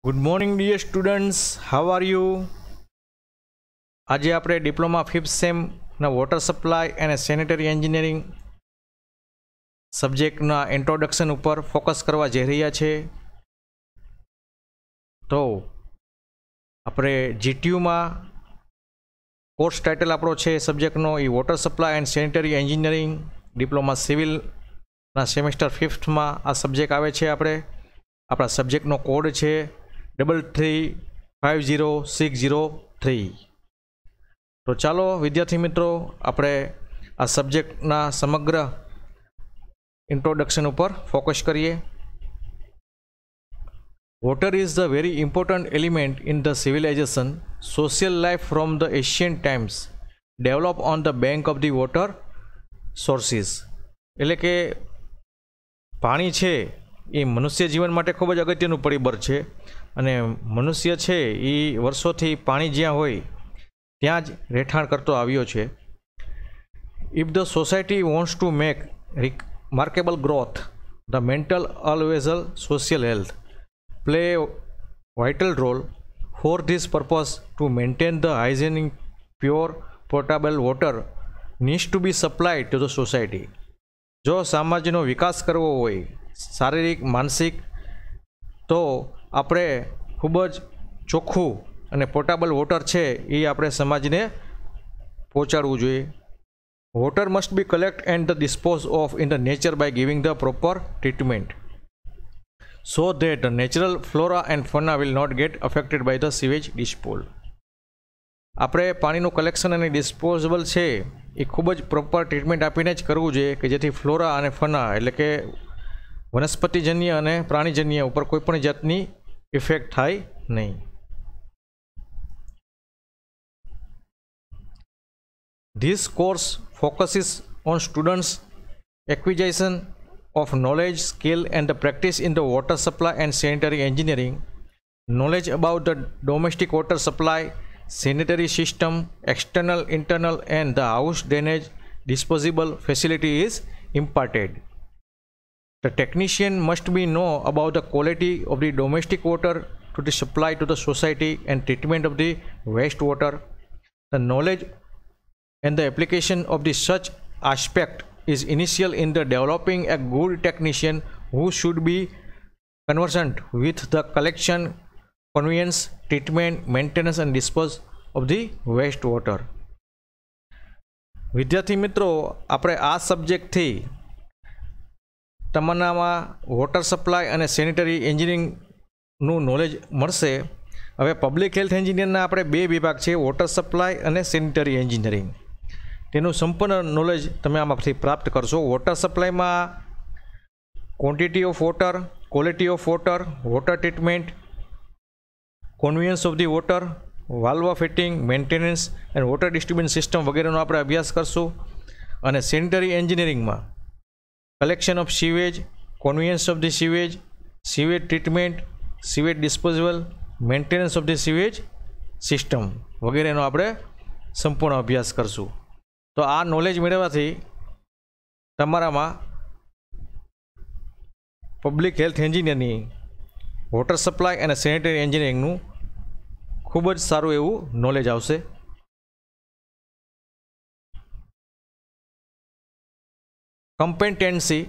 Good morning dear students, how are you? આજે આપણે diploma 5th સેમના વોટર સપ્લાય અને સેનિટરી એન્જિનિયરિંગ સબ્જેક્ટના ઇન્ટ્રોડક્શન ઉપર ફોકસ કરવા જઈ રહ્યા છે. તો આપણે જીટીયુમાં કોર્સ ટાઇટલ આપણો છે સબ્જેક્ટનો એ water supply and sanitary engineering diploma સિવિલના સેમેસ્ટર 5થમાં આ સબ્જેક્ટ આવે છે. આપણા સબ્જેક્ટનો કોડ છે 335060 તો ચાલો વિદ્યાર્થી મિત્રો આપણે આ સબ્જેક્ટના સમગ્ર ઇન્ટ્રોડક્શન ઉપર ફોકસ કરીએ. Water is the very important element in the civilization. Social life from the ancient times developed on the bank of the water sources. એટલે કે પાણી છે એ મનુષ્ય જીવન માટે ખૂબ જ અગત્યનું પરિબળ છે અને મનુષ્ય છે એ વર્ષોથી પાણી જ્યાં હોય ત્યાં જ રહેઠાણ કરતો આવ્યો છે. If the society wants to make remarkable growth, the mental as well as social health play a vital role. For this purpose, to maintain the hygienic, pure, potable water needs to be supplied to the society. જો સમાજનો વિકાસ કરવો હોય શારીરિક માનસિક તો આપણે ખૂબ જ ચોખ્ખું અને પોર્ટેબલ વોટર છે એ આપણે સમાજને પહોંચાડવું જોઈએ. Water must be collected and disposed of in the nature by giving the proper treatment so that the natural flora and fauna will not get affected by the sewage disposal. આપણે પાણીનું collection અને disposable છે એ ખૂબ જ proper treatment આપીને જ કરવું જોઈએ કે જેથી ફ્લોરા અને ફના એટલે કે વનસ્પતિજન્ય અને પ્રાણીજન્ય ઉપર કોઈ પણ જાતની ઇફેક્ટ થાય નહીં. This course focuses on students' acquisition of knowledge, skill and the practice in the water supply and sanitary engineering. Knowledge about the domestic water supply, sanitary system, external, internal and the house drainage disposable facility is imparted. The technician must be know about the quality of the domestic water to the supply to the society and treatment of the wastewater. The knowledge and the application of the such aspect is initial in the developing a good technician who should be conversant with the collection, conveyance, treatment, maintenance and disposal of the wastewater. વિદ્યાર્થી મિત્રો, આપણે આ સબ્જેક્ટથી તમારામાં water supply અને sanitary એન્જિનિયરિંગનું knowledge મળશે. હવે પબ્લિક હેલ્થ એન્જિનિયરના આપણે બે વિભાગ છે, વોટર સપ્લાય અને સેનિટરી એન્જિનિયરિંગ. તેનું સંપૂર્ણ નોલેજ તમે આમાંથી પ્રાપ્ત કરશો. વોટર સપ્લાયમાં quantity of water, quality of water, water treatment, convenience of the water, valve fitting, maintenance and water distribution system વગેરેનો આપણે અભ્યાસ કરશું. અને સેનિટરી એન્જિનિયરિંગમાં collection of sewage, convenience of the sewage, sewage treatment, sewage disposable, maintenance of the sewage system વગેરેનો આપણે સંપૂર્ણ અભ્યાસ કરશું. તો આ નોલેજ મેળવવાથી તમારામાં પબ્લિક હેલ્થ એન્જિનિયરની વોટર સપ્લાય અને સેનિટરી એન્જિનિયરિંગનું ખૂબ જ સારું એવું નોલેજ આવશે. કમ્પેટન્સી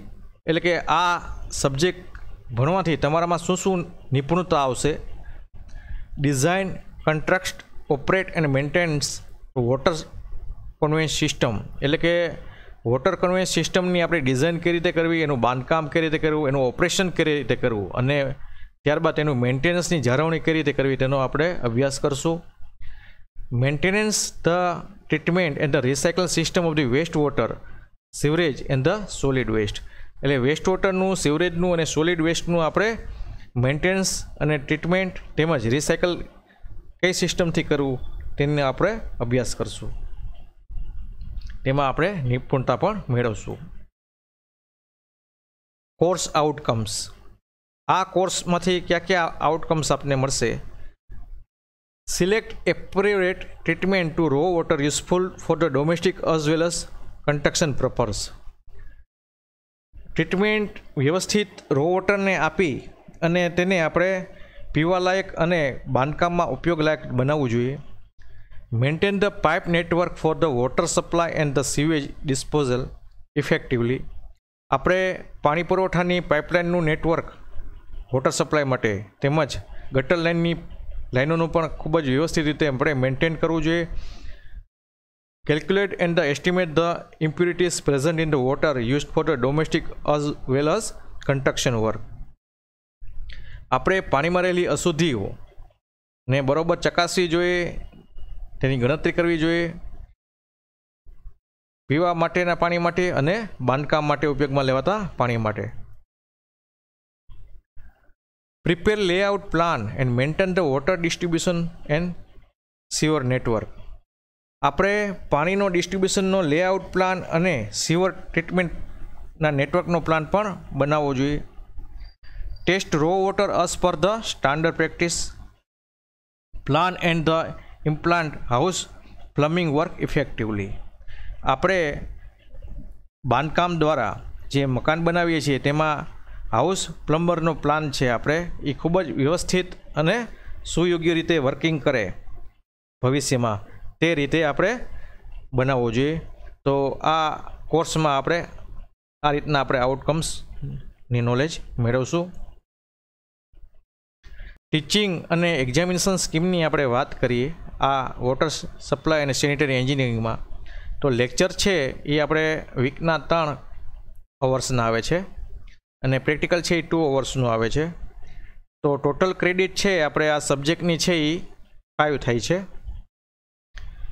એટલે કે આ સબ્જેક્ટ ભણવાથી તમારામાં શું શું નિપુણતા આવશે. Design, construct, operate and maintenance water conveyance system એટલે કે વોટર કન્વેયન્સ સિસ્ટમની આપણે ડિઝાઇન કઈ રીતે કરવી, એનું બાંધકામ કઈ રીતે કરવું, એનું ઓપરેશન કઈ રીતે કરવું અને ત્યારબાદ એનું મેન્ટેનન્સની જાળવણી કઈ રીતે કરવી તેનો આપણે અભ્યાસ કરશું. Maintenance the treatment and the recycle system of the waste water, sewerage and the solid waste એટલે વેસ્ટ વોટરનું, સિવરેજનું અને સોલિડ વેસ્ટનું આપણે મેન્ટેનન્સ અને ટ્રીટમેન્ટ તેમજ રિસાયકલ કઈ સિસ્ટમથી કરવું તેનો આપણે અભ્યાસ કરશું. તેમાં આપણે નિપુણતા પણ મેળવશું. Course outcomes. આ કોર્સમાંથી કયા કયા આઉટકમ્સ આપને મળશે. Select appropriate treatment to raw water useful for the domestic as well as construction purpose. Treatment વ્યવસ્થિત રો વોટરને આપી અને તેને આપણે પીવાલાયક અને બાંધકામમાં ઉપયોગલાયક બનાવવું જોઈએ. Maintain the pipe network for the water supply and the sewage disposal effectively. આપણે પાણી પુરવઠાની પાઇપલાઇનનું નેટવર્ક વોટર સપ્લાય માટે તેમજ ગટર લાઇનોનું પણ ખૂબ જ વ્યવસ્થિત રીતે આપણે મેન્ટેન કરવું જોઈએ. Calculate and the estimate the impurities present in the water used four the domestic as well as construction work. આપણે પાણીમાં રહેલી અશુદ્ધિઓ ને બરોબર ચકાસવી જોઈએ, તેની ગણતરી કરવી જોઈએ પીવા માટેના પાણી માટે અને બાંધકામ માટે ઉપયોગમાં લેવાતા પાણી માટે. Prepare layout plan and maintain the water distribution and sewer network. આપણે પાણીનો ડિસ્ટ્રીબ્યુશનનો લેઆઉટ પ્લાન અને સીવર ટ્રીટમેન્ટના નેટવર્કનો પ્લાન પણ બનાવવો જોઈએ. Test row water us per the standard practice. Plan and the implant house plumbing work effectively. આપણે બાંધકામ દ્વારા જે મકાન બનાવીએ છીએ તેમાં હાઉસ પ્લમ્બરનો પ્લાન છે આપણે એ ખૂબ જ વ્યવસ્થિત અને સુયોગ્ય રીતે વર્કિંગ કરે ભવિષ્યમાં તે રીતે આપણે બનાવવો જોઈએ. તો આ કોર્સમાં આપણે આ રીતના આપણે આઉટકમ્સની નોલેજ મેળવશું. ટીચિંગ અને એક્ઝામિનેશન સ્કીમની આપણે વાત કરીએ આ વોટર સપ્લાય અને સેનિટરી એન્જિનિયરિંગમાં, તો લેક્ચર છે એ આપણે વીકના 3 અવર્સના આવે છે અને પ્રેક્ટિકલ છે એ 2 અવર્સનું આવે છે. તો ટોટલ ક્રેડિટ છે આપણે આ સબ્જેક્ટની છે એ 5 થાય છે.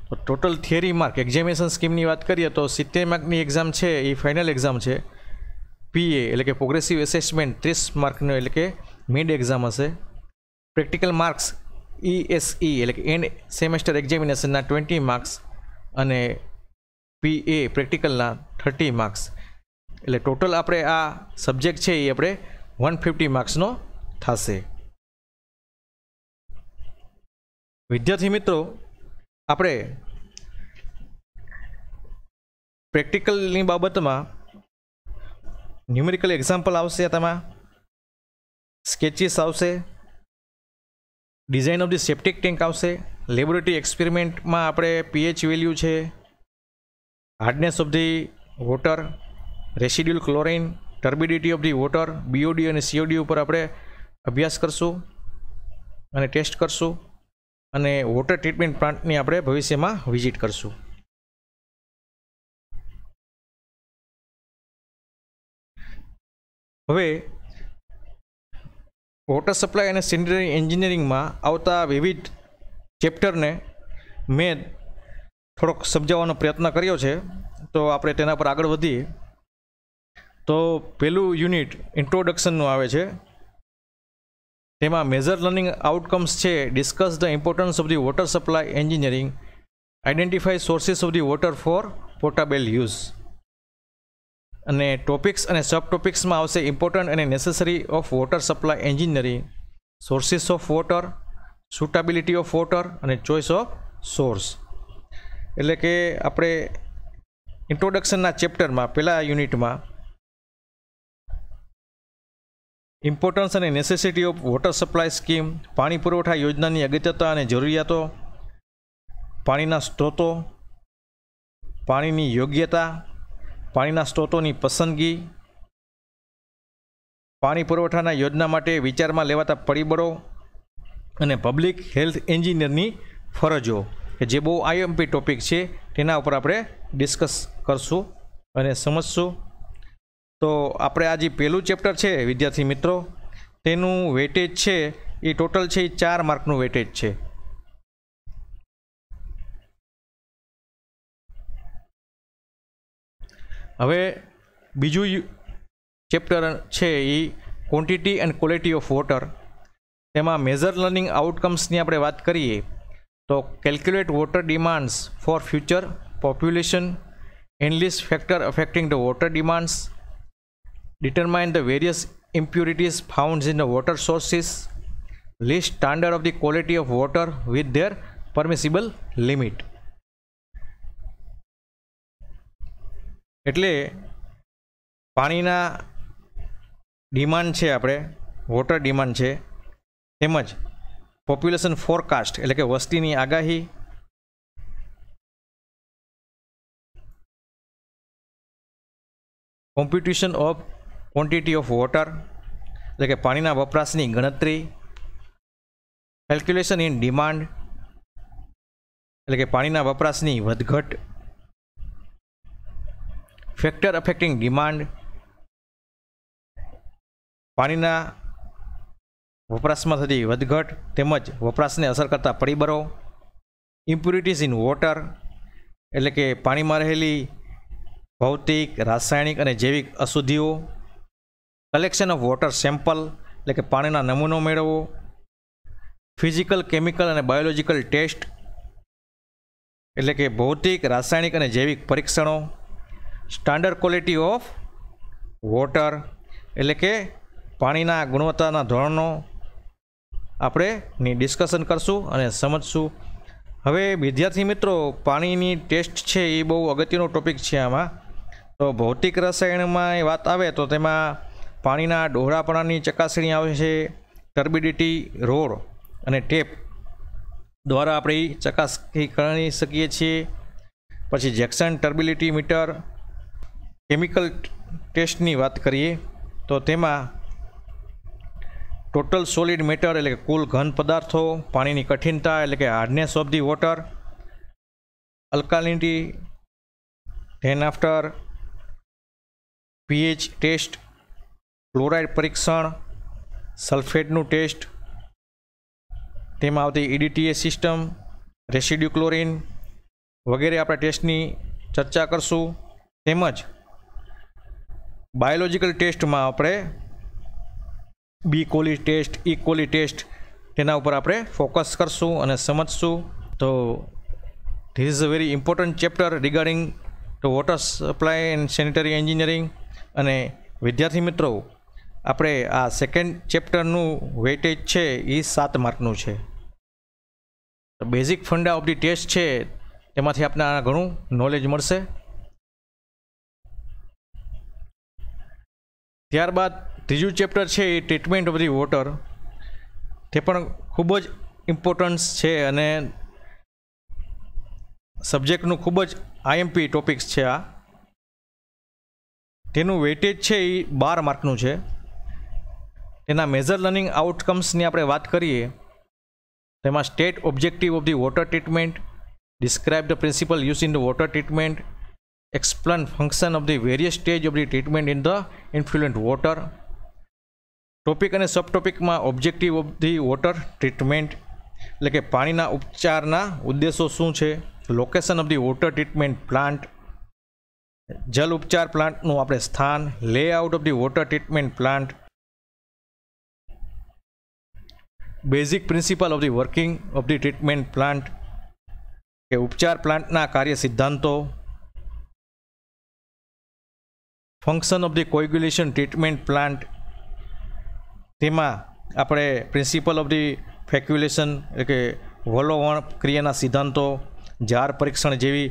તો ટોટલ થિયરી માર્ક એક્ઝામિનેશન સ્કીમની વાત કરીએ તો 70 માર્કની એક્ઝામ છે એ ફાઇનલ એક્ઝામ છે. પીએ એટલે કે પ્રોગ્રેસિવ એસેસમેન્ટ 30 માર્કનું એટલે કે મિડ એક્ઝામ હશે. પ્રેક્ટિકલ માર્ક્સ ESE એટલે કે એન્ડ સેમેસ્ટર એક્ઝામિનેશનના 20 માર્ક્સ અને PA પ્રેક્ટિકલના 30 માર્ક્સ. એટલે ટોટલ આપણે આ સબ્જેક્ટ છે એ આપણે 150 માર્ક્સનો થશે. વિદ્યાર્થી મિત્રો, આપણે પ્રેક્ટિકલની બાબતમાં ન્યુમેરિકલ એક્ઝામ્પલ આવશે, તેમાં સ્કેચીસ આવશે, design of the septic tank આવશે, લેબોરેટરી એક્સપેરિમેન્ટમાં આપણે pH વેલ્યુ છે, hardness of the water, residual chlorine, turbidity of the water, BOD અને COD ઉપર આપણે અભ્યાસ કરશું અને ટેસ્ટ કરશું અને વોટર ટ્રીટમેન્ટ પ્લાન્ટની આપણે ભવિષ્યમાં વિઝિટ કરશું. હવે વોટર સપ્લાય અને સેનિટરી એન્જિનિયરિંગમાં આવતા વિવિધ ચેપ્ટરને મેં થોડોક સમજાવવાનો પ્રયત્ન કર્યો છે, તો આપણે તેના પર આગળ વધીએ. તો પહેલું યુનિટ ઇન્ટ્રોડક્શનનું આવે છે. તેમાં મેજર લર્નિંગ આઉટકમ્સ છે. Discuss the importance of the water supply engineering, identify sources of the water for portable use. અને ટોપિક્સ અને સબ ટોપિક્સમાં આવશે ઇમ્પોર્ટન્ટ અને necessary of water supply engineering, sources of water, suitability of water અને choice of source. એટલે કે આપણે ઇન્ટ્રોડક્શનના ચેપ્ટરમાં પહેલા યુનિટમાં ઇમ્પોર્ટન્સ અને necessity of water supply scheme, પાણી પુરવઠા યોજનાની અગત્યતા અને જરૂરિયાતો, પાણીના સ્ત્રોતો, પાણીની યોગ્યતા, પાણીના સ્ત્રોતોની પસંદગી, પાણી પુરવઠાના યોજના માટે વિચારમાં લેવાતા પરિબળો અને પબ્લિક હેલ્થ એન્જિનિયરની ફરજો, કે જે બહુ IMP ટોપિક છે તેના ઉપર આપણે ડિસ્કસ કરશું અને સમજશું. તો આપણે આ જે પહેલું ચેપ્ટર છે વિદ્યાર્થી મિત્રો, તેનું વેટેજ છે એ ટોટલ છે એ 4 માર્કનું વેટેજ છે. હવે બીજું ચેપ્ટર છે એ quantity and quality of water. તેમાં મેજર લર્નિંગ આઉટકમ્સની આપણે વાત કરીએ તો calculate water demands for future population, analyst factor affecting the water demands, determine the various impurities found in the water sources, list standard of the quality of water with their permissible limit. એટલે પાણીના demand છે, આપણે water demand છે તેમજ population forecast એટલે કે વસ્તીની આગાહી, computation of quantity of water એટલે કે પાણીના વપરાશની ગણતરી, કેલ્ક્યુલેશન ઇન ડિમાન્ડ એટલે કે પાણીના વપરાશની વધઘટ, ફેક્ટર અફેક્ટિંગ ડિમાન્ડ પાણીના વપરાશમાં થતી વધઘટ તેમજ વપરાશને અસર કરતા પરિબળો, ઇમ્પ્યુરિટીઝ ઇન વોટર એટલે કે પાણીમાં રહેલી ભૌતિક, રાસાયણિક અને જૈવિક અશુદ્ધિઓ, કલેક્શન ઓફ વોટર સેમ્પલ એટલે કે પાણીના નમૂનો મેળવવો, ફિઝિકલ, કેમિકલ અને બાયોલોજિકલ ટેસ્ટ એટલે કે ભૌતિક, રાસાયણિક અને જૈવિક પરીક્ષણો, સ્ટાન્ડર્ડ ક્વોલિટી ઓફ વોટર એટલે કે પાણીના ગુણવત્તાના ધોરણો આપણે ડિસ્કશન કરશું અને સમજશું. હવે વિદ્યાર્થી મિત્રો, પાણીની ટેસ્ટ છે એ બહુ અગત્યનો ટોપિક છે. આમાં તો ભૌતિક રસાયણમાં વાત આવે તો તેમાં પાણીના ડોહરાપણાની ચકાસણી આવે છે, ટર્બિડિટી રોડ અને ટેપ દ્વારા આપણે ચકાસણી કરી શકીએ છીએ. પછી જેક્સન ટર્બિડિટી મીટર, કેમિકલ ટેસ્ટની વાત કરીએ તો તેમાં ટોટલ સોલિડ મેટર એટલે કે કુલ ઘન પદાર્થો, પાણીની કઠિનતા એટલે કે hardness of the water, alkalinity, then after pH test, chloride પરીક્ષણ, સલ્ફેટનું ટેસ્ટ, તેમાં આવતી EDTA સિસ્ટમ, રેસિડ્યુ ક્લોરિન વગેરે આપણે ટેસ્ટની ચર્ચા કરશું. તેમજ બાયોલોજિકલ ટેસ્ટમાં આપણે બી કોલી ટેસ્ટ, ઈ કોલી ટેસ્ટ તેના ઉપર આપણે ફોકસ કરશું અને સમજશું. તો this is a very important chapter regarding to water supply and sanitary engineering. અને વિદ્યાર્થી મિત્રો, આપણે આ સેકન્ડ ચેપ્ટરનું વેઇટેજ છે એ 7 માર્કનું છે. તો basic funda of the test છે તેમાંથી આપણે આ ઘણું નોલેજ મળશે. ત્યારબાદ ત્રીજું ચેપ્ટર છે એ ટ્રીટમેન્ટ ઓફ ધી વોટર. તે પણ ખૂબ જ ઇમ્પોર્ટન્સ છે અને સબ્જેક્ટનું ખૂબ જ IMP ટોપિક્સ છે. આ તેનું વેઇટેજ છે એ 12 માર્કનું છે. તેના મેજર લર્નિંગ આઉટકમ્સની આપણે વાત કરીએ તેમાં state objective of the water treatment, describe the principal use in the water treatment, explain function of the various stage of the treatment in the influent water. Topic અને sub ટોપિકમાં objective of the water treatment એટલે કે પાણીના ઉપચારના ઉદ્દેશો શું છે, location of the water treatment plant, જલ ઉપચાર પ્લાન્ટનું આપણે સ્થાન, layout of the water treatment plant, basic principle of the working of the treatment plant કે ઉપચાર પ્લાન્ટના કાર્ય સિદ્ધાંતો, function of the coagulation treatment plant તેમાં આપણે પ્રિન્સિપલ ઓફ ધી ફેક્યુલેશન એટલે કે વલોવણ ક્રિયાના સિદ્ધાંતો, જાર પરીક્ષણ જેવી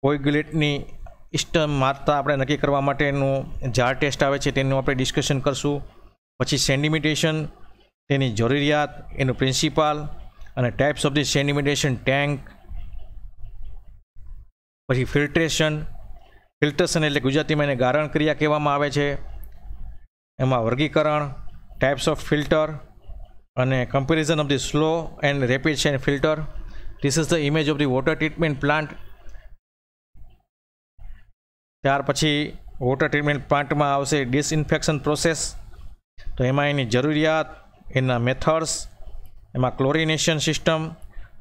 કોએગ્યુલેટની સિસ્ટમ માત્રા આપણે નક્કી કરવા માટેનું જાર ટેસ્ટ આવે છે તેનું આપણે ડિસ્કશન કરશું. પછી સેન્ડિમિટેશન, તેની જરૂરિયાત, એનું પ્રિન્સિપાલ અને ટાઈપ્સ ઓફ ધી સેન્ડિમિટેશન ટેન્ક. પછી ફિલ્ટ્રેશન એટલે ગુજરાતીમાં એને ગારણ ક્રિયા કહેવામાં આવે છે. એમાં વર્ગીકરણ, ટાઈપ્સ ઓફ ફિલ્ટર અને comparison of the slow and rapid chain filter. This is the image of the water treatment plant. ત્યાર પછી વોટર ટ્રીટમેન્ટ પ્લાન્ટમાં આવશે ડિસઇન્ફેક્શન પ્રોસેસ. તો એમાં એની જરૂરિયાત, એના મેથડ્સ, એમાં ક્લોરિનેશન સિસ્ટમ,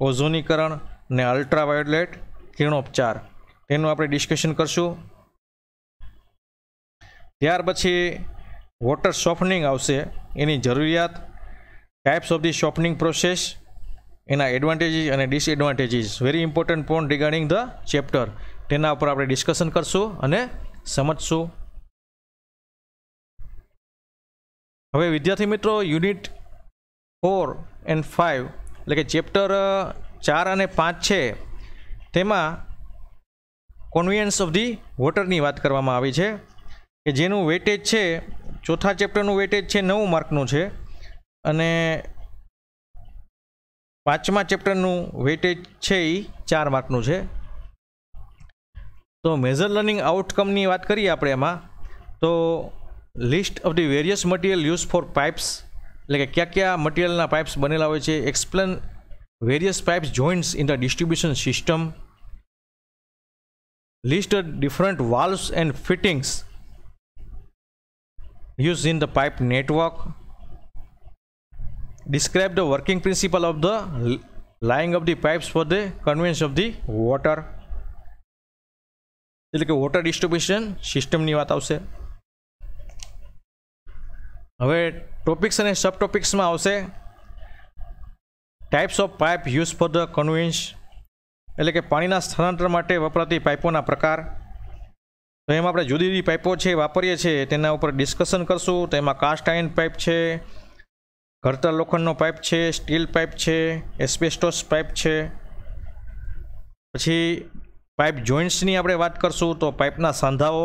ઓઝોનીકરણ અને અલ્ટ્રાવાયોલેટ કિરણોપચાર તેનું આપણે ડિસ્કશન કરશું. ત્યાર પછી વોટર સોફનિંગ આવશે, એની જરૂરિયાત, ટાઈપ્સ ઓફ ધી સોફનિંગ પ્રોસેસ, એના એડવાન્ટેજીસ અને disadvantages, very important point regarding the chapter, તેના ઉપર આપણે ડિસ્કશન કરશું અને સમજશું. હવે વિદ્યાર્થી મિત્રો, યુનિટ 4 and 5 એટલે કે ચેપ્ટર 4 અને 5 છે તેમાં કન્વીનિયન્સ ઓફ ધી વોટરની વાત કરવામાં આવી છે કે જેનું વેટેજ છે ચોથા ચેપ્ટરનું વેટેજ છે 9 માર્કનું છે અને પાંચમા ચેપ્ટરનું વેટેજ છે એ 4 માર્કનું છે। તો મેજર લર્નિંગ આઉટકમની વાત કરીએ આપણે એમાં, તો list of the various material use for pipes, એટલે કે કયા મટીરિયલના પાઇપ્સ બનેલા હોય છે, explain various pipes joints in the distribution system, list different valves and fittings used in the pipe network, describe the working principle of the laying of the pipes for the conveyance of the water, એટલે કે water distribution સિસ્ટમની વાત આવશે। હવે topics અને sub ટોપિક્સમાં આવશે types of pipe use for the કન્વેન્સ, એટલે કે પાણીના સ્થળાંતર માટે વપરાતી પાઇપોના પ્રકાર। તો એમાં આપણે જુદી જુદી પાઇપો છે વાપરીએ છીએ તેના ઉપર ડિસ્કશન કરશું। તો એમાં કાસ્ટ આયર્ન પાઇપ છે, ઘડતર લોખંડનો પાઇપ છે, સ્ટીલ પાઇપ છે, એસ્બેસ્ટોસ પાઇપ છે। પછી પાઇપ જોઇન્ટ્સની આપણે વાત કરશું, તો પાઇપના સાંધાઓ,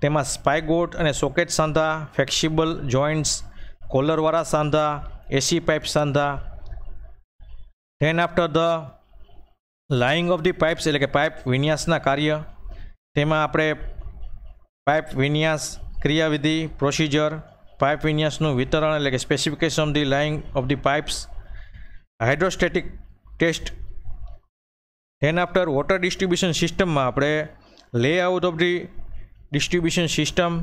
તેમાં સ્પાઇગોટ અને સોકેટ સાંધા, ફ્લેક્સિબલ જોઇન્ટ્સ, કોલરવાળા સાંધા, એસી પાઇપ સાંધા। Then after the laying of the pipes, એટલે કે પાઇપ વિન્યાસના કાર્ય, તેમાં આપણે પાઇપ વિન્યાસ, ક્રિયાવિધિ, પ્રોસિજર, પાઇપ વિન્યાસનું વિતરણ એટલે કે specification of the laying of the pipes, hydrostatic test. Then after water distribution સિસ્ટમમાં આપણે layout of the distribution system,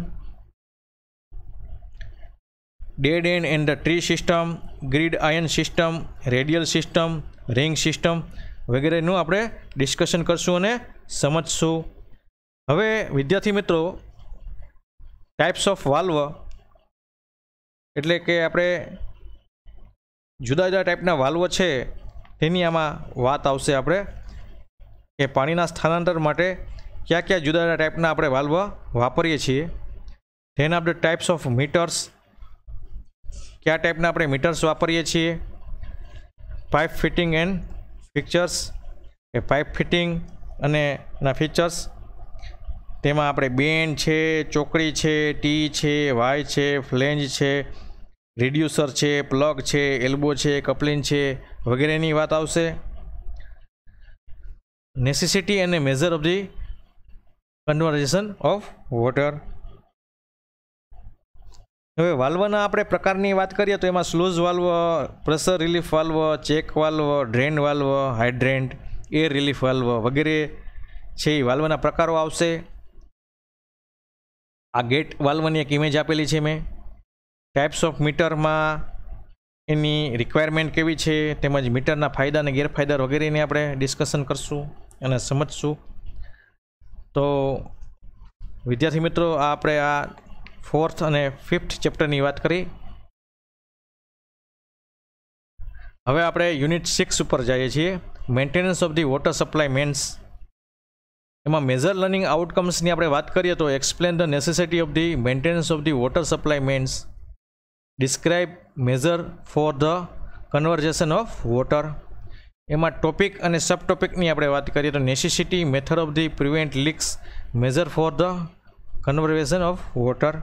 dead end and the tree system, grid iron system, radial system, ring system વગેરેનું આપણે discussion કરશું અને સમજશું। હવે વિદ્યાર્થી મિત્રો, types of valve એટલે કે આપણે જુદા જુદા ટાઈપના વાલ્વ છે તેની આમાં વાત આવશે આપણે, કે પાણીના સ્થળાંતર માટે કયા જુદા જુદા ટાઈપના આપણે વાલ્વ વાપરીએ છીએ। Then of the types of meters, કયા ટાઈપના આપણે મીટર્સ વાપરીએ છીએ। પાઇપ ફિટિંગ એન્ડ ફિક્ચર્સ, એ પાઇપ ફિટિંગ અને એના ફીચર્સ, તેમાં આપણે બેન્ડ છે, ચોકડી છે, ટી છે, વાય છે, ફ્લેંજ છે, રિડ્યુસર છે, પ્લગ છે, એલ્બો છે, કપલિંગ છે વગેરેની વાત આવશે। નેસેસિટી અને measure of the conversation of water. હવે વાલ્વના આપણે પ્રકારની વાત કરીએ તો એમાં sluice valve, pressure relief valve, check valve, drain valve, hydrant, air relief valve વગેરે છે એ વાલ્વના પ્રકારો આવશે। આ ગેટ વાલ્વની એક ઇમેજ આપેલી છે મેં। ટાઈપ્સ ઓફ મીટરમાં એની રિક્વાયરમેન્ટ કેવી છે, તેમજ મીટરના ફાયદા અને ગેરફાયદા વગેરેની આપણે ડિસ્કશન કરશું અને સમજશું। તો વિદ્યાર્થી મિત્રો, આ આપણે આ 4th અને 5th ચેપ્ટરની વાત કરી। હવે આપણે યુનિટ 6 ઉપર જઈએ છીએ, maintenance of the water supply mains. એમાં મેજર લર્નિંગ આઉટકમ્સની આપણે વાત કરીએ તો explain the necessity of the maintenance of the water supply mains, describe measure for the conversation of water. એમાં ટોપિક અને સબ ટોપિકની આપણે વાત કરીએ તો necessity, method of the prevent leaks, measure for the conversation of water.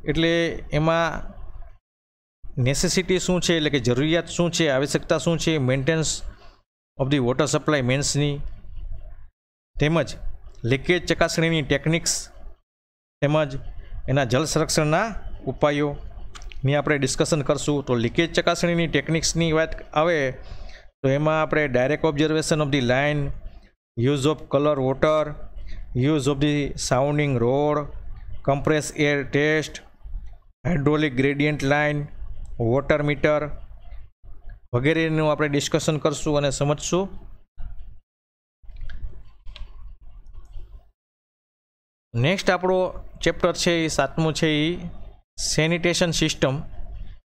એટલે એમાં necessity શું છે, એટલે કે જરૂરિયાત શું છે, આવશ્યકતા શું છે maintenance of the water supply મેન્સની, તેમજ લીકેજ ચકાસણીની ટેકનિક્સ, તેમજ એના જળ સંરક્ષણના ઉપાયોની આપણે ડિસ્કશન કરશું। તો લીકેજ ચકાસણીની ટેકનિક્સની વાત આવે તો એમાં આપણે direct observation of the line, use of colour water, use of the sounding rod, compress air test, hydraulic gradient line, water meter વગેરેનું આપણે ડિસ્કશન કરશું અને સમજશું। નેક્સ્ટ આપણો ચેપ્ટર છે એ 7મું છે એ સેનિટેશન સિસ્ટમ।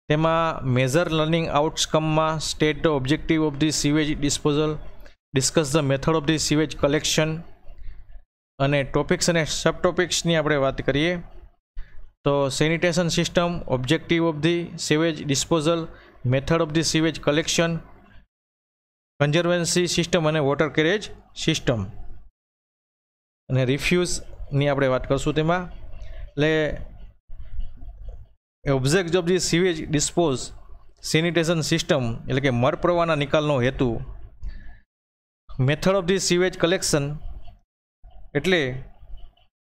તેમાં મેજર લર્નિંગ આઉટકમમાં state the objective of the sewage disposal, discuss the method of the sewage collection, અને ટોપિક્સ અને સબ ટોપિક્સની આપણે વાત કરીએ તો sanitation system, objective of the sewage disposal, method of the sewage collection, conservancy system અને water carriage system, અને રિફ્યુઝની આપણે વાત કરશું। તેમાં એટલે object of the sewage sanitation system એટલે કે મળ પ્રવાહના નિકાલનો હેતુ, method of the sewage collection એટલે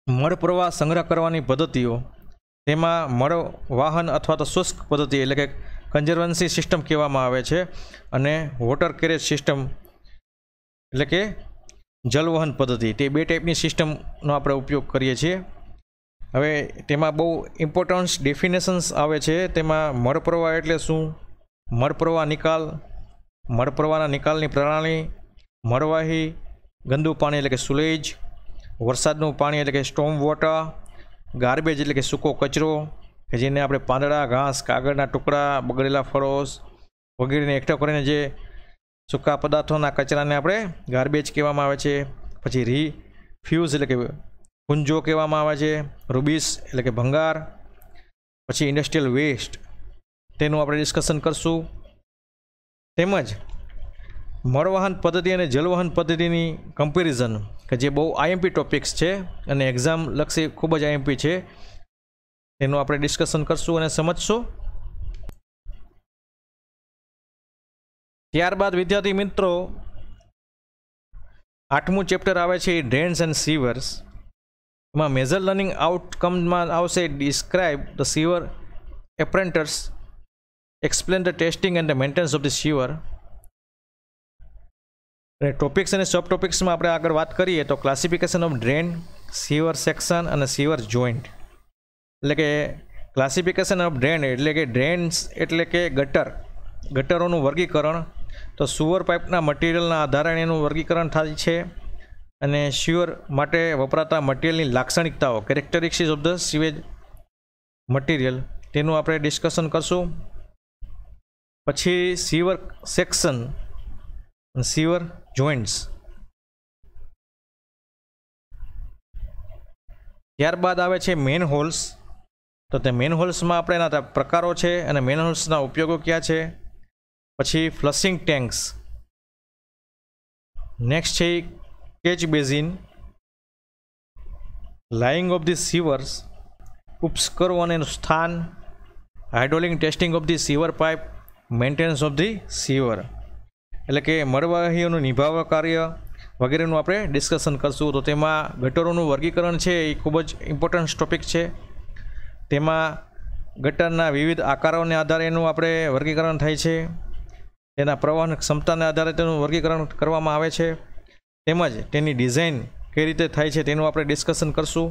મળ પ્રવાહ સંગ્રહ કરવાની પદ્ધતિઓ, તેમાં મળ વાહન અથવા તો શુષ્ક પદ્ધતિ એટલે કે કન્ઝર્વન્સી સિસ્ટમ કહેવામાં આવે છે, અને વોટર કેરેજ સિસ્ટમ એટલે કે જલવહન પદ્ધતિ. તે બે ટાઈપની સિસ્ટમનો આપણે ઉપયોગ કરીએ છીએ. હવે તેમાં બહુ ઇમ્પોર્ટન્સ ડેફિનેશન્સ આવે છે. તેમાં મળ પ્રવાહ એટલે શું, મળ પ્રવાહ નિકાલ, મળ પ્રવાહના નિકાલની પ્રણાલી, મળવાહી ગંદુ પાણી એટલે કે સુલેજ, વરસાદનું પાણી એટલે કે સ્ટોર્મ વોટર, ગાર્બેજ એટલે કે સૂકો કચરો કે જેને આપણે પાંદડા, ઘાસ, કાગળના ટુકડા, બગડેલા ફળો વગેરેને એકઠો કરીને જે સૂકા પદાર્થોના કચરાને આપણે ગાર્બેજ કહેવામાં આવે છે. પછી રિફ્યુઝ એટલે કે પુંજો કહેવામાં આવે છે, રૂબીસ એટલે કે ભંગાર, પછી ઇન્ડસ્ટ્રીયલ વેસ્ટ તેનું આપણે ડિસ્કશન કરશું. તેમજ મળવહન પદ્ધતિ અને જલવહન પદ્ધતિની કમ્પેરિઝન કે જે બહુ આઈએમપી ટોપિક્સ છે અને એક્ઝામ લક્ષી ખૂબ જ આઈએમપી છે, તેનું આપણે ડિસ્કશન કરશું અને સમજશું. ત્યારબાદ વિદ્યાર્થી મિત્રો 8મું ચેપ્ટર આવે છે ડ્રેન્સ એન્ડ સીવર્સ. એમાં મેજર લર્નિંગ આઉટકમમાં આવશે describe the sewer appurtenances, explain the testing and the maintenance of the sewer. અને ટોપિક્સ અને સબ ટોપિક્સમાં આપણે આગળ વાત કરીએ તો ક્લાસિફિકેશન ઓફ ડ્રેન, સીવર સેક્શન અને સીવર જોઈન્ટ. એટલે કે ક્લાસિફિકેશન ઓફ ડ્રેન એટલે કે ડ્રેન્સ એટલે કે ગટરોનું વર્ગીકરણ. તો સુવર પાઇપના મટીરિયલના આધારે એનું વર્ગીકરણ થાય છે, અને સીવર માટે વપરાતા મટીરિયલની લાક્ષણિકતાઓ, characteristics of the sewage material, તેનું આપણે ડિસ્કશન કરશું. પછી સીવર સેક્શન, સીવર જોઇન્ટ્સ. ત્યારબાદ આવે છે મેન હોલ્સ. તો તે મેન હોલ્સમાં આપણે એના પ્રકારો છે અને મેન હોલ્સના ઉપયોગો ક્યાં છે. પછી ફ્લશિંગ ટેન્ક્સ. નેક્સ્ટ છે catch basin, laying of the sewers, ઉપસ્કરો અને એનું સ્થાન, hydraulic testing of the sewer pipe, maintenance of the sewer એટલે કે મળવાહીઓનું નિભાવવા કાર્ય વગેરેનું આપણે ડિસ્કશન કરશું. તો તેમાં ગટરોનું વર્ગીકરણ છે એ ખૂબ જ ઇમ્પોર્ટન્ટ ટોપિક છે. તેમાં ગટરના વિવિધ આકારોને આધારે એનું આપણે વર્ગીકરણ થાય છે, તેના પ્રવાહની ક્ષમતાને આધારે તેનું વર્ગીકરણ કરવામાં આવે છે, તેમજ તેની ડિઝાઇન કઈ રીતે થાય છે તેનું આપણે ડિસ્કશન કરશું.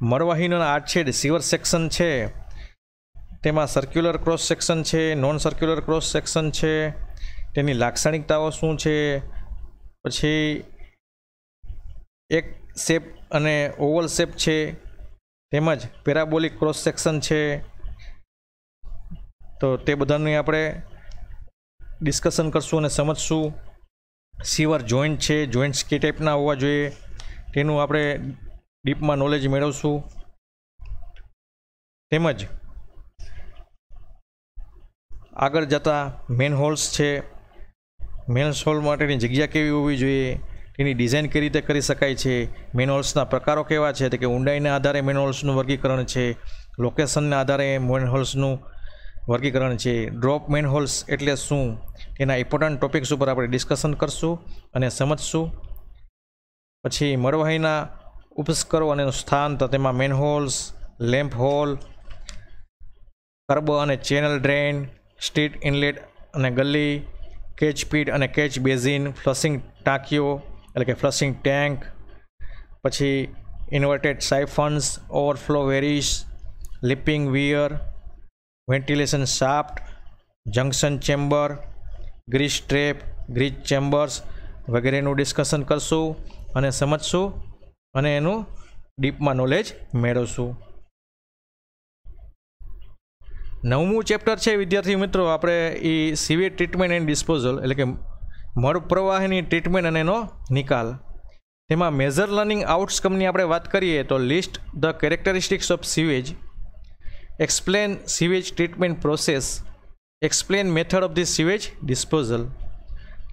મળવાહીના આડછેદ સીવર સેક્શન છે, તેમાં સર્ક્યુલર ક્રોસ સેક્શન છે, નોન સર્ક્યુલર ક્રોસ સેક્શન છે, તેની લાક્ષણિકતાઓ શું છે. પછી એક શેપ અને ઓવલ શેપ છે, તેમજ પેરાબોલિક ક્રોસ સેક્શન છે. તો તે બધાની આપણે ડિસ્કશન કરશું અને સમજશું. સીવર જોઈન્ટ છે, જોઈન્ટ્સ કે ટાઈપના હોવા જોઈએ તેનું આપણે ડીપમાં નોલેજ મેળવશું. તેમજ આગળ જતા મેન હોલ્સ છે, મેન હોલ માટેની જગ્યા કેવી હોવી જોઈએ, તેની ડિઝાઇન કઈ રીતે કરી શકાય છે, મેન હોલ્સના પ્રકારો કેવા છે, તો કે ઊંડાઈના આધારે મેન હોલ્સનું વર્ગીકરણ છે, લોકેશનના આધારે મેન હોલ્સનું વર્ગીકરણ છે, ડ્રોપ મેન હોલ્સ એટલે શું, તેના ઇમ્પોર્ટન્ટ ટોપિક્સ ઉપર આપણે ડિસ્કશન કરશું અને સમજશું. પછી મળવાહીના ઉપસ્કરો અને સ્થાન, તો તેમાં manholes, lamp hole, kerb અને ચેનલ ડ્રેન, સ્ટ્રીટ ઇનલેટ અને ગલી, કેચ પીટ અને કેચ બેઝિન, ફ્લશિંગ ટાંકીઓ એટલે કે ફ્લશિંગ ટેન્ક, પછી inverted siphons, overflow weirs, leaping weir, ventilation shaft, junction chamber, grease trap, grease chambers વગેરેનું ડિસ્કશન કરશું અને સમજશું અને એનું ડીપમાં નોલેજ મેળવશું. 9મું ચેપ્ટર છે વિદ્યાર્થી મિત્રો, આપણે એ સીવેજ ટ્રીટમેન્ટ એન્ડ ડિસ્પોઝલ એટલે કે મળ પ્રવાહની ટ્રીટમેન્ટ અને એનો નિકાલ. તેમાં મેજર લર્નિંગ આઉટકમની આપણે વાત કરીએ તો list the characteristics of sewage, explain sewage treatment process, explain method of the sewage disposal.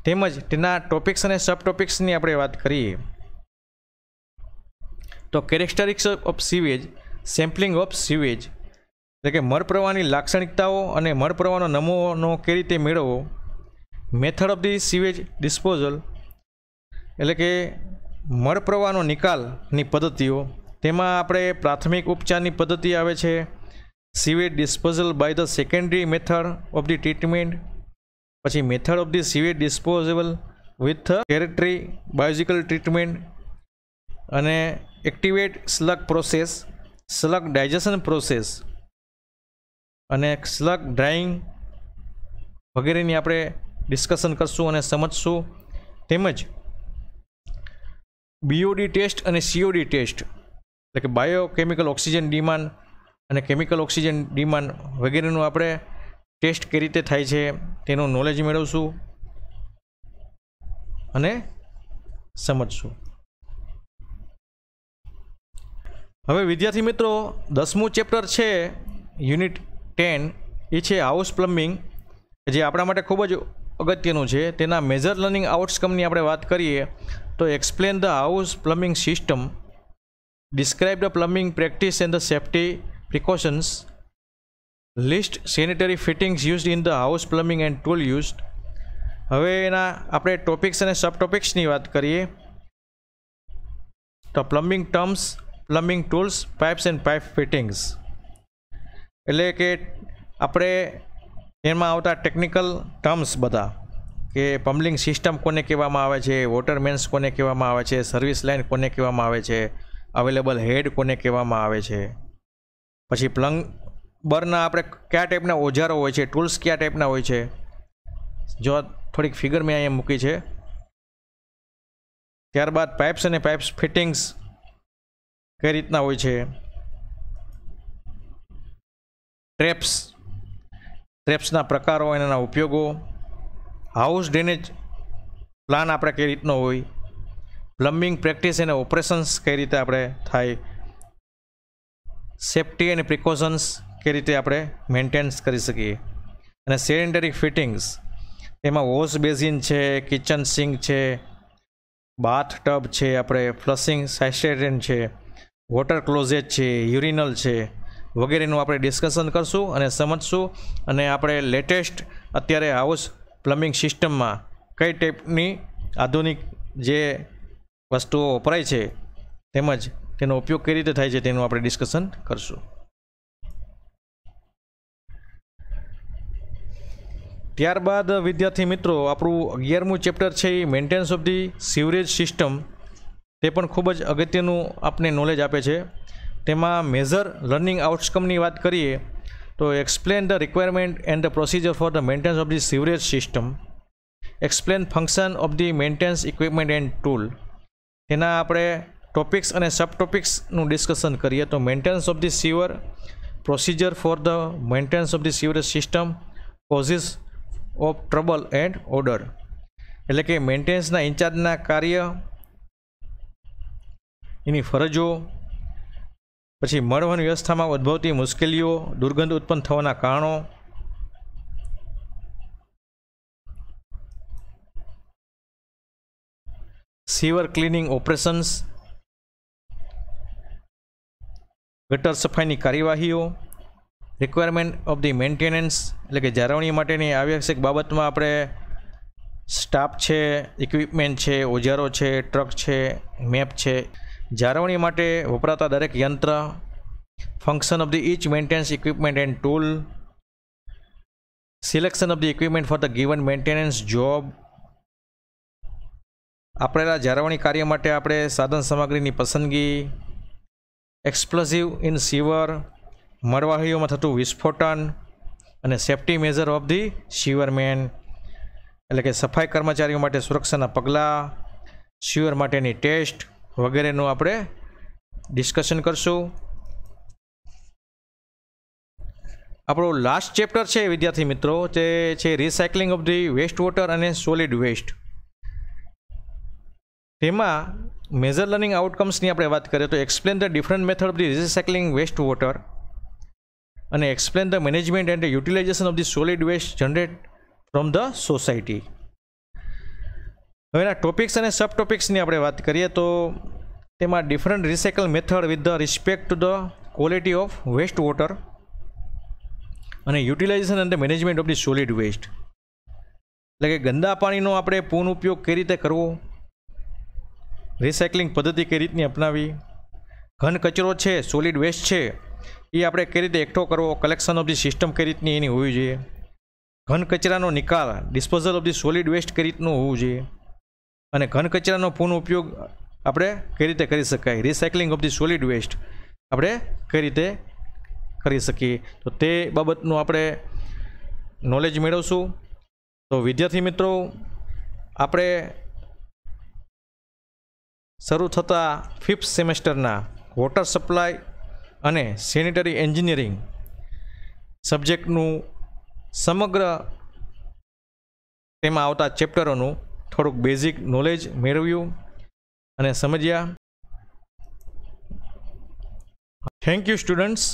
તેમજ તેના ટોપિક્સ અને સબ ટોપિક્સની આપણે વાત કરીએ તો characteristics of sewage, sampling of sewage, એટલે કે મળ પ્રવાહની લાક્ષણિકતાઓ અને મળ પ્રવાહનો નમૂનો કઈ રીતે મેળવવો. Method of the sewage disposal એટલે કે મળ પ્રવાહનો નિકાલની પદ્ધતિઓ. તેમાં આપણે પ્રાથમિક ઉપચારની પદ્ધતિ આવે છે, sewage disposal by the secondary method of the treatment, પછી method of the sewage disposable with tertiary biological treatment, અને activate sludge process, sludge digestion process અને સ્લગ ડ્રાઇંગ વગેરેની આપણે ડિસ્કશન કરશું અને સમજશું. તેમજ બીઓડી ટેસ્ટ અને સીઓડી ટેસ્ટ એટલે કે બાયોકેમિકલ ઓક્સિજન ડિમાન્ડ અને કેમિકલ ઓક્સિજન ડિમાન્ડ વગેરેનું આપણે ટેસ્ટ કઈ રીતે થાય છે તેનું નોલેજ મેળવશું અને સમજશું. હવે વિદ્યાર્થી મિત્રો, 10મું ચેપ્ટર છે યુનિટ 10, એ છે હાઉસ પ્લમ્બિંગ, જે આપણા માટે ખૂબ જ અગત્યનું છે. તેના મેજર લર્નિંગ આઉટકમની આપણે વાત કરીએ તો explain the house plumbing system, describe the plumbing practice and the safety precautions, list sanitary fittings used in the house plumbing and tool used. હવે એના આપણે ટોપિક્સ અને સબ ટોપિક્સની વાત કરીએ તો plumbing terms, plumbing tools, pipes and pipe fittings એટલે કે આપણે એમાં આવતા ટેકનિકલ ટર્મ્સ બધા, કે પ્લમ્બિંગ સિસ્ટમ કોને કહેવામાં આવે છે, વોટર મેન્સ કોને કહેવામાં આવે છે, સર્વિસ લાઇન કોને કહેવામાં આવે છે, અવેલેબલ હેડ કોને કહેવામાં આવે છે, પછી પ્લમ્બરના આપણે કયા ટાઈપના ઓજારો હોય છે, ટૂલ્સ કયા ટાઈપના હોય છે. જો થોડીક ફિગર મેં અહીંયા મૂકી છે. ત્યારબાદ પાઇપ્સ અને પાઇપ્સ ફિટિંગ્સ કઈ રીતના હોય છે, ટ્રેપ્સના પ્રકારો, એના ઉપયોગો, હાઉસ ડ્રેનેજ પ્લાન આપણે કઈ રીતનો હોય, પ્લમ્બિંગ પ્રેક્ટિસ અને ઓપરેશન્સ કઈ રીતે આપણે થાય, સેફ્ટી અને પ્રિકોશન્સ કઈ રીતે આપણે મેન્ટેન્સ કરી શકીએ, અને સેનિટરી ફિટિંગ્સ તેમાં વોશ બેઝિન છે, કિચન સિંક છે, બાથ ટબ છે, આપણે ફ્લશિંગ સાઇસ્ટેન છે, વોટર ક્લોઝેટ છે, યુરિનલ છે વગેરેનું આપણે ડિસ્કશન કરશું અને સમજશું. અને આપણે લેટેસ્ટ અત્યારે હાઉસ પ્લમ્બિંગ સિસ્ટમમાં કઈ ટાઈપની આધુનિક જે વસ્તુઓ વપરાય છે તેમજ તેનો ઉપયોગ કઈ રીતે થાય છે તેનું આપણે ડિસ્કશન કરશું. ત્યારબાદ વિદ્યાર્થી મિત્રો, આપણું 11મું ચેપ્ટર છે એ maintenance of the sewerage system. તે પણ ખૂબ જ અગત્યનું આપને નોલેજ આપે છે. તેમાં મેજર લર્નિંગ આઉટકમની વાત કરીએ તો explain the requirement and the procedure for the maintenance of the sewerage system, explain function of the maintenance equipment and tool. તેના આપણે ટોપિક્સ અને સબ ટોપિક્સનું ડિસ્કશન કરીએ તો maintenance of the sewer, procedure for the maintenance of the sewerage system, causes of trouble and order એટલે કે મેન્ટેનન્સના ઇન્ચાર્જના કાર્ય, એની ફરજો, પછી મળવહન વ્યવસ્થામાં ઉદ્ભવતી મુશ્કેલીઓ, દુર્ગંધ ઉત્પન્ન થવાના કારણો, સીવર ક્લિનિંગ ઓપરેશન્સ, ગટર સફાઈની કાર્યવાહીઓ, રિક્વાયરમેન્ટ ઓફ ધી મેન્ટેનન્સ એટલે કે જાળવણી માટેની આવશ્યક બાબતમાં આપણે સ્ટાફ છે, ઇક્વિપમેન્ટ છે, ઓજારો છે, ટ્રક છે, મેપ છે, જાળવણી માટે વપરાતા દરેક યંત્ર, function of the each maintenance equipment and tool, selection of the equipment for the given maintenance job. આપેલા જાળવણી કાર્ય માટે આપણે સાધન સામગ્રીની પસંદગી, એક્સપ્લોઝિવ ઇન સીવર, મળવાહીઓમાં થતું વિસ્ફોટન, અને સેફ્ટી મેજર ઓફ ધી સીવરમેન એટલે કે સફાઈ કર્મચારીઓ માટે સુરક્ષાના પગલાં, સીવર માટેની ટેસ્ટ વગેરેનું આપણે ડિસ્કશન કરશું. આપણું લાસ્ટ ચેપ્ટર છે વિદ્યાર્થી મિત્રો, તે છે recycling of the waste water અને સોલિડ વેસ્ટ. તેમાં મેજર લર્નિંગ આઉટકમ્સની આપણે વાત કરીએ તો explain the different method of the recycling waste water અને explain the management and utilization of the solid waste generate from the society. હવે એના ટોપિક્સ અને સબ ટોપિક્સની આપણે વાત કરીએ તો તેમાં different recycle method with the respect to the quality of waste water, અને utilization and management of the solid waste, એટલે કે ગંદા પાણીનો આપણે પુનઃ ઉપયોગ કઈ રીતે કરવો, રિસાયકલિંગ પદ્ધતિ કઈ રીતની અપનાવી, ઘન કચરો છે સોલિડ વેસ્ટ છે એ આપણે કઈ રીતે એકઠો કરવો, કલેક્શન ઓફ ધી સિસ્ટમ કઈ રીતની એની હોવી જોઈએ, ઘન કચરાનો નિકાલ disposal of the solid waste કઈ રીતનું હોવું જોઈએ, અને ઘન કચરાનો પુનઃ ઉપયોગ આપણે કઈ રીતે કરી શકાય, recycling of the solid waste આપણે કઈ રીતે કરી શકીએ, તો તે બાબતનું આપણે નોલેજ મેળવશું. તો વિદ્યાર્થી મિત્રો, આપણે શરૂ થતા 5th સેમેસ્ટરના વોટર સપ્લાય અને સેનિટરી એન્જિનિયરિંગ સબ્જેક્ટનું સમગ્ર તેમાં આવતા ચેપ્ટરોનું થોડુંક બેઝિક નોલેજ મેળવ્યું અને સમજ્યા. Thank you students.